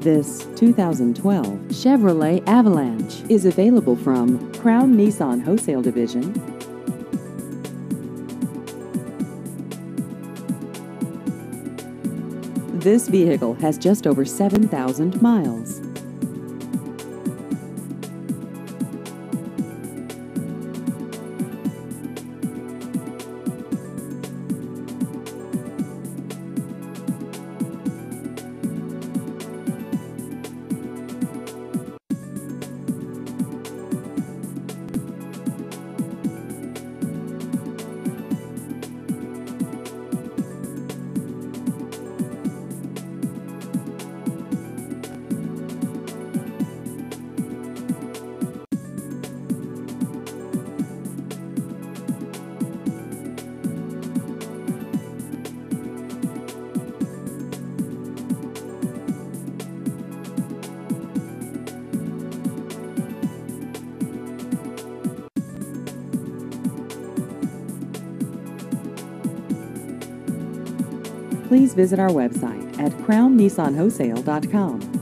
This 2012 Chevrolet Avalanche is available from Crown Nissan Wholesale Division. This vehicle has just over 7,000 miles. Please visit our website at crownnissanwholesale.com.